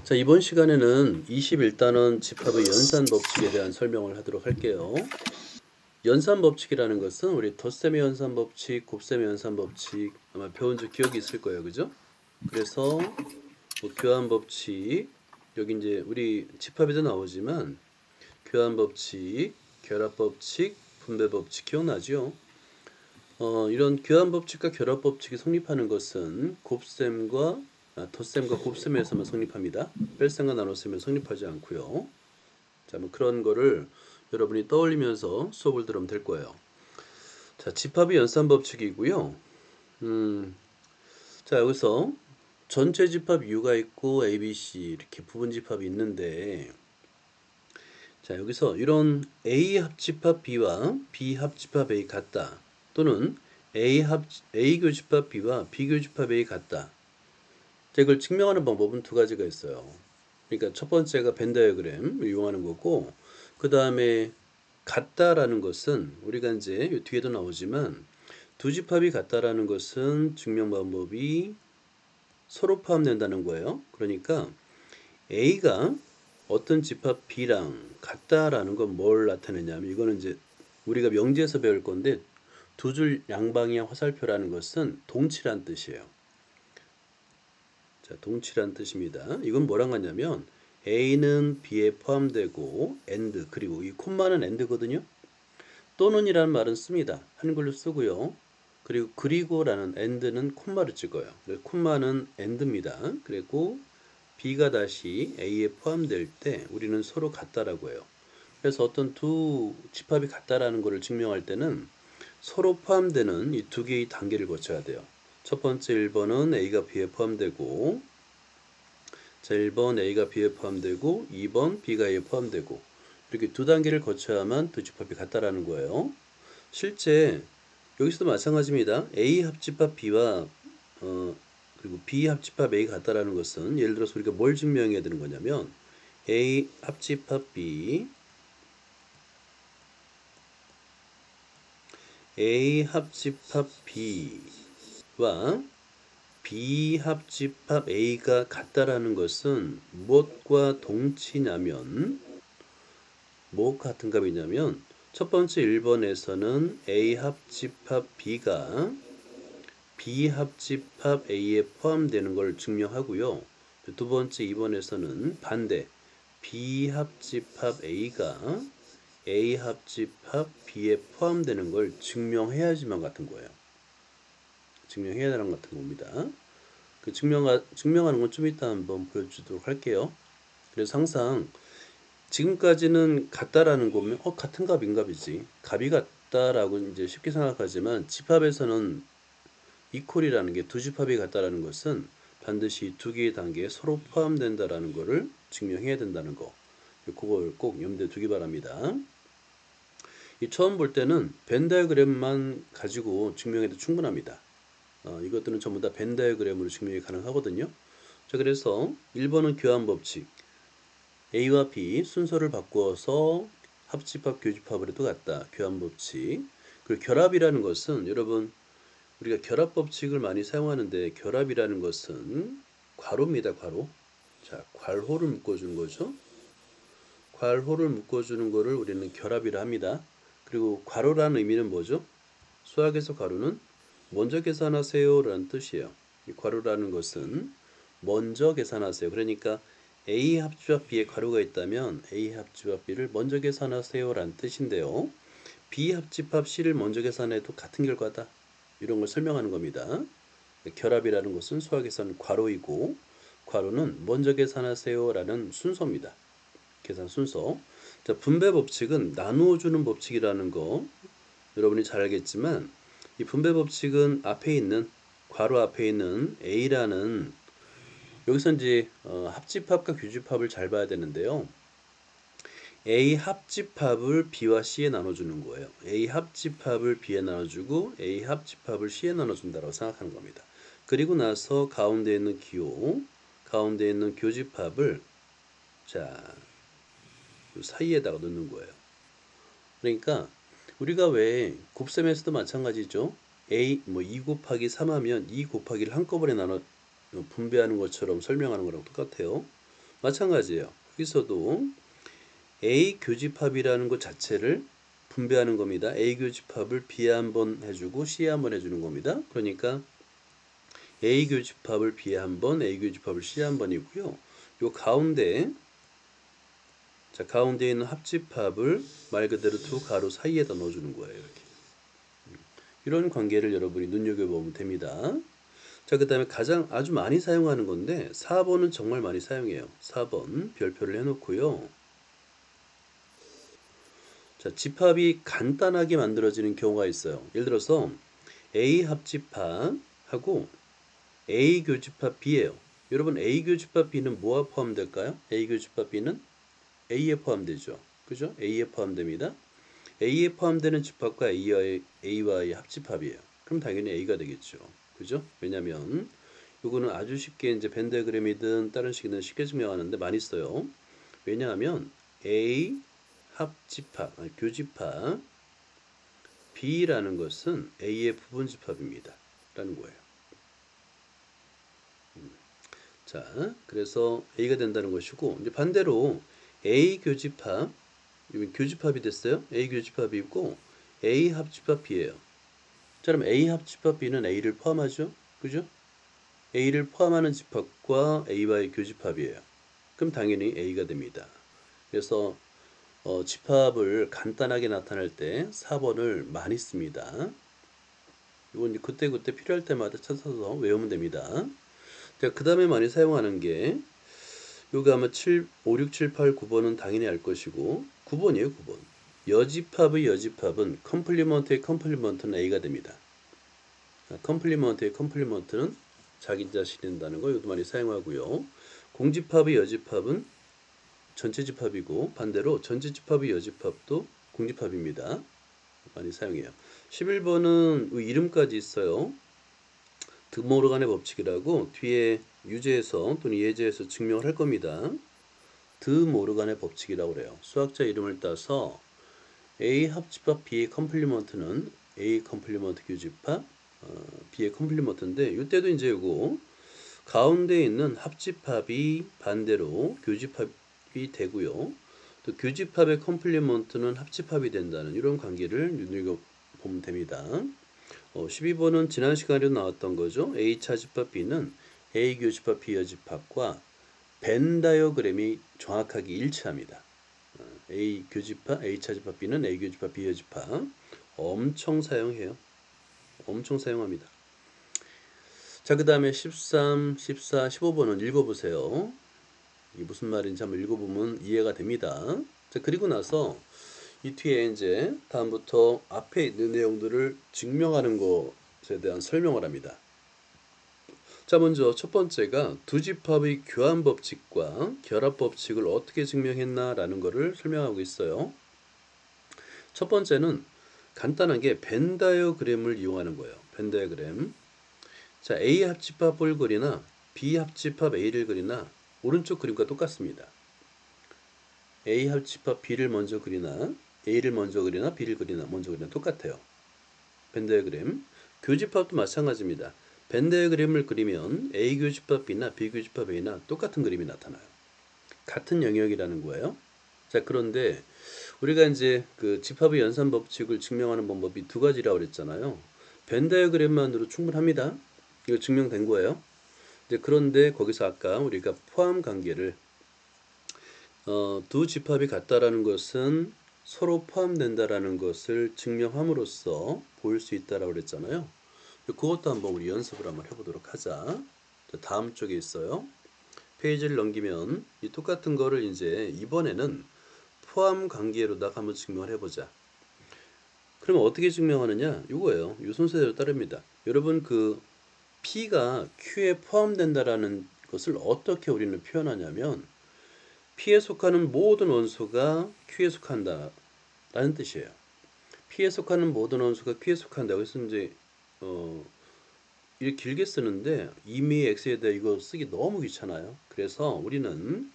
자, 이번 시간에는 21단원 집합의 연산 법칙에 대한 설명을 하도록 할게요. 연산 법칙이라는 것은 우리 덧셈의 연산 법칙, 곱셈의 연산 법칙 아마 배운 적 기억이 있을 거예요. 그죠? 그래서 뭐 교환 법칙, 여기 이제 우리 집합에도 나오지만 교환 법칙, 결합 법칙, 분배 법칙 기억나죠? 이런 교환 법칙과 결합 법칙이 성립하는 것은 덧셈과 곱셈에서만 성립합니다. 뺄셈과 나눗셈은 성립하지 않고요. 자, 뭐 그런 거를 여러분이 떠올리면서 수업을 들으면 될 거예요. 자, 집합이 연산 법칙이고요. 자, 여기서 전체 집합 U가 있고 A, B, C 이렇게 부분 집합이 있는데, 자, 여기서 이런 A 합집합 B와 B 합집합 A 같다. 또는 A 교집합 B와 B 교집합 A 같다. 자, 이걸 증명하는 방법은 두 가지가 있어요. 그러니까 첫 번째가 벤 다이어그램을 이용하는 거고, 그 다음에 같다라는 것은 우리가 이제 뒤에도 나오지만 두 집합이 같다라는 것은 증명 방법이 서로 포함된다는 거예요. 그러니까 A가 어떤 집합 B랑 같다라는 건 뭘 나타내냐면, 이거는 이제 우리가 명제에서 배울 건데, 두 줄 양방향 화살표라는 것은 동치란 뜻이에요. 자, 동치란 뜻입니다. 이건 뭐랑 같냐면 A는 B에 포함되고 AND, 그리고 이 콤마는 AND거든요. 또는이라는 말은 씁니다. 한글로 쓰고요. 그리고라는 AND는 콤마를 찍어요. 그래서 콤마는 AND입니다. 그리고 B가 다시 A에 포함될 때 우리는 서로 같다라고 해요. 그래서 어떤 두 집합이 같다라는 것을 증명할 때는 서로 포함되는 이 두 개의 단계를 거쳐야 돼요. 첫 번째 1번은 A가 B에 포함되고, 자, 1번 A가 B에 포함되고 2번 B가 A에 포함되고, 이렇게 두 단계를 거쳐야만 두 집합이 같다라는 거예요. 실제 여기서도 마찬가지입니다. A 합집합 B와 그리고 B 합집합 A 같다라는 것은, 예를 들어서 우리가 뭘 증명해야 되는 거냐면 A 합집합 B, A 합집합 B와 B 합집합 A가 같다라는 것은 무엇과 동치냐면, 무엇과 같은 값이냐면, 첫 번째 1번에서는 A 합집합 B가 B 합집합 A에 포함되는 걸 증명하고요. 두 번째 2번에서는 반대, B 합집합 A가 A 합집합 B에 포함되는 걸 증명해야지만 같은 거예요. 증명해야 되는 것 같은 겁니다. 그 증명하는 건 좀 이따 한번 보여주도록 할게요. 그래서 항상 지금까지는 같다라는 거면 같은 값인 값이지, 값이 같다라고 이제 쉽게 생각하지만, 집합에서는 이퀄이라는 게, 두 집합이 같다라는 것은 반드시 두 개의 단계에 서로 포함된다라는 거를 증명해야 된다는 거, 그걸 꼭 염두에 두기 바랍니다. 이 처음 볼 때는 벤 다이어그램만 가지고 증명해도 충분합니다. 이것들은 전부 다 벤 다이어그램으로 증명이 가능하거든요. 자, 그래서 1번은 교환 법칙. A와 B 순서를 바꾸어서 합집합, 교집합을 해도 같다. 교환 법칙. 그리고 결합이라는 것은, 여러분 우리가 결합 법칙을 많이 사용하는데, 결합이라는 것은 괄호입니다. 괄호. 자, 괄호를 묶어주는 거죠. 괄호를 묶어주는 거를 우리는 결합이라 합니다. 그리고 괄호라는 의미는 뭐죠? 수학에서 괄호는 먼저 계산하세요 라는 뜻이에요. 이 괄호라는 것은 먼저 계산하세요. 그러니까 A 합집합 B에 괄호가 있다면 A 합집합 B를 먼저 계산하세요 라는 뜻인데요. B 합집합 C를 먼저 계산해도 같은 결과다, 이런 걸 설명하는 겁니다. 결합이라는 것은 수학에서는 괄호이고, 괄호는 먼저 계산하세요 라는 순서입니다. 계산 순서. 자, 분배 법칙은 나누어주는 법칙이라는 거 여러분이 잘 알겠지만, 이 분배 법칙은 앞에 있는, 괄호 앞에 있는 A라는, 여기서 이제 합집합과 교집합을 잘 봐야 되는데요. A 합집합을 B와 C에 나눠주는 거예요. A 합집합을 B에 나눠주고 A 합집합을 C에 나눠준다고 생각하는 겁니다. 그리고 나서 가운데 있는 기호, 가운데 있는 교집합을, 자, 사이에다가 넣는 거예요. 그러니까 우리가 왜 곱셈에서도 마찬가지죠. A 2 곱하기 3 하면 2 곱하기를 한꺼번에 나눠 분배하는 것처럼 설명하는 거랑 똑같아요. 마찬가지예요. 여기서도 A 교집합이라는 것 자체를 분배하는 겁니다. A 교집합을 B에 한번 해주고 C에 한번 해주는 겁니다. 그러니까 A 교집합을 B에 한번, A 교집합을 C에 한번이고요. 요 가운데, 자, 가운데 있는 합집합을 말 그대로 두 가로 사이에다 넣어주는 거예요. 이렇게. 이런 관계를 여러분이 눈여겨보면 됩니다. 자, 그 다음에 가장 아주 많이 사용하는 건데 4번은 정말 많이 사용해요. 4번 별표를 해놓고요. 자, 집합이 간단하게 만들어지는 경우가 있어요. 예를 들어서 A 합집합하고 A 교집합 B예요. 여러분 A 교집합 B는 뭐와 포함될까요? A 교집합 B는 A에 포함되죠. 그죠? A에 포함됩니다. A에 포함되는 집합과 A와의 합집합이에요. 그럼 당연히 A가 되겠죠. 그죠? 왜냐면 이거는 아주 쉽게 이제 벤 디아그램이든 다른 식이든 쉽게 증명하는데 많이 써요. 왜냐하면 A 합집합, 아니, 교집합 B라는 것은 A의 부분집합입니다. 라는 거예요. 자, 그래서 A가 된다는 것이고, 이제 반대로 A 교집합, 이건 교집합이 됐어요. A 교집합이고 A 합집합 B예요. 자, 그럼 A 합집합 B는 A를 포함하죠. 그죠? A를 포함하는 집합과 A와의 교집합이에요. 그럼 당연히 A가 됩니다. 그래서 집합을 간단하게 나타낼 때 4번을 많이 씁니다. 이건 이제 그때그때 필요할 때마다 찾아서 외우면 됩니다. 그 다음에 많이 사용하는 게 여기 아마 7, 5, 6, 7, 8, 9번은 당연히 알 것이고 9번이에요. 9번. 여집합의 여집합은 컴플리먼트의 컴플리먼트는 A가 됩니다. 컴플리먼트의 컴플리먼트는 자기 자신이 된다는 거 이것도 많이 사용하고요. 공집합의 여집합은 전체 집합이고 반대로 전체 집합의 여집합도 공집합입니다. 많이 사용해요. 11번은 이름까지 있어요. 드모르간의 법칙이라고 뒤에 유제에서 또는 예제에서 증명을 할 겁니다. 드모르간의 법칙이라고 그래요. 수학자 이름을 따서 A 합집합 B의 컴플리먼트는 A 컴플리먼트 교집합 B의 컴플리먼트인데 이때도 이제 이거 가운데 있는 합집합이 반대로 교집합이 되고요. 또 교집합의 컴플리먼트는 합집합이 된다는 이런 관계를 눈여겨보면 됩니다. 12번은 지난 시간에도 나왔던 거죠. A 차집합 B는 A 교집합 B 여집합과 벤 다이어그램이 정확하게 일치합니다. A 교집합, A 차집합 B는 A 교집합 B 여집합 엄청 사용해요. 엄청 사용합니다. 자, 그 다음에 13, 14, 15번은 읽어보세요. 이게 무슨 말인지 한번 읽어보면 이해가 됩니다. 자, 그리고 나서 이 뒤에 이제 다음부터 앞에 있는 내용들을 증명하는 것에 대한 설명을 합니다. 자, 먼저 첫 번째가 두 집합의 교환 법칙과 결합 법칙을 어떻게 증명했나라는 것을 설명하고 있어요. 첫 번째는 간단하게 벤 다이어그램을 이용하는 거예요. 벤 다이어그램. 자, A 합집합을 그리나 B 합집합 A를 그리나 오른쪽 그림과 똑같습니다. A 합집합 B를 먼저 그리나 A를 먼저 그리나 B를 그리나 먼저 그리나 똑같아요. 벤 다이어그램. 교집합도 마찬가지입니다. 벤 다이어그램을 그리면 A 교집합 B나 B 교집합 A나 똑같은 그림이 나타나요. 같은 영역이라는 거예요. 자, 그런데 우리가 이제 그 집합의 연산 법칙을 증명하는 방법이 두 가지라고 그랬잖아요. 벤 다이어그램만으로 충분합니다. 이거 증명된 거예요. 이제 그런데 거기서 아까 우리가 포함 관계를 두 집합이 같다라는 것은 서로 포함된다라는 것을 증명함으로써 보일 수 있다라고 그랬잖아요. 그것도 한번 우리 연습을 한번 해보도록 하자. 다음 쪽에 있어요. 페이지를 넘기면 이 똑같은 거를 이제 이번에는 포함 관계로다가 한번 증명을 해보자. 그러면 어떻게 증명하느냐? 이거예요. 이 순서대로 따릅니다. 여러분 그 P가 Q에 포함된다라는 것을 어떻게 우리는 표현하냐면 P에 속하는 모든 원소가 Q에 속한다 라는 뜻이에요. P에 속하는 모든 원소가 Q에 속한다. 그래서 이제 이렇게 길게 쓰는데 이미 X에다 이거 쓰기 너무 귀찮아요. 그래서 우리는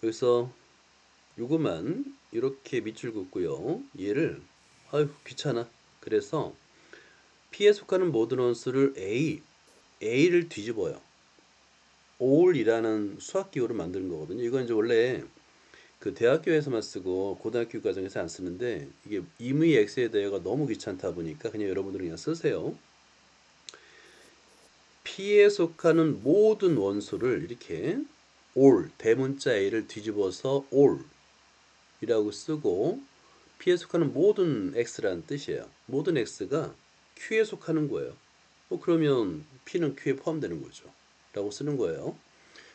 여기서 요거만 이렇게 밑줄 긋고요. 얘를 아유 귀찮아. 그래서 P에 속하는 모든 원소를 A를 뒤집어요. all이라는 수학 기호를 만드는 거거든요. 이건 이제 원래 그 대학교에서만 쓰고 고등학교 과정에서 안 쓰는데 이게 임의 x에 대해가 너무 귀찮다 보니까 그냥 여러분들은 그냥 쓰세요. P에 속하는 모든 원소를 이렇게 all 대문자 A를 뒤집어서 all이라고 쓰고 P에 속하는 모든 x라는 뜻이에요. 모든 x가 Q에 속하는 거예요. 그러면 P는 Q에 포함되는 거죠. 라고 쓰는 거예요.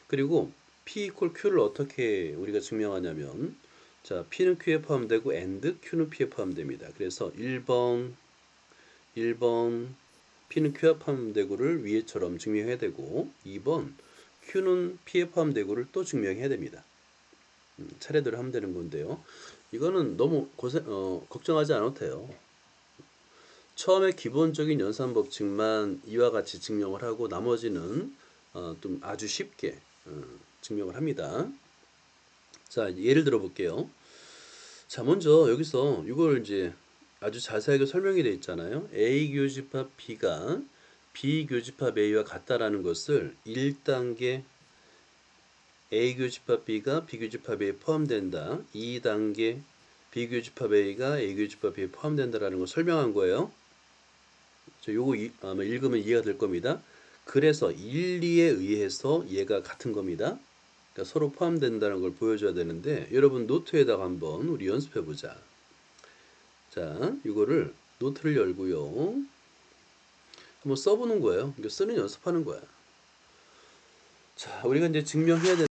그리고 P equal Q를 어떻게 우리가 증명하냐면 자, P는 Q에 포함되고 and Q는 P에 포함됩니다. 그래서 1번 P는 Q에 포함되고를 위에처럼 증명해야 되고 2번 Q는 P에 포함되고를 또 증명해야 됩니다. 차례대로 하면 되는 건데요. 이거는 너무 걱정하지 않아도 돼요. 처음에 기본적인 연산 법칙만 이와 같이 증명을 하고 나머지는 좀 아주 쉽게 증명을 합니다. 자, 예를 들어 볼게요. 자, 먼저 여기서 이걸 이제 아주 자세하게 설명이 되어 있잖아요. A 교집합 B가 B 교집합 A와 같다라는 것을 1단계 A 교집합 B가 B 교집합 A에 포함된다. 2단계 B 교집합 A가 A 교집합 B에 포함된다라는 걸 설명한 거예요. 요거 아마 읽으면 이해가 될 겁니다. 그래서 1, 2에 의해서 얘가 같은 겁니다. 그러니까 서로 포함된다는 걸 보여줘야 되는데 여러분 노트에다가 한번 우리 연습해 보자. 자, 이거를 노트를 열고요. 한번 써보는 거예요. 이거 쓰는 연습하는 거야. 자, 우리가 이제 증명해야 되는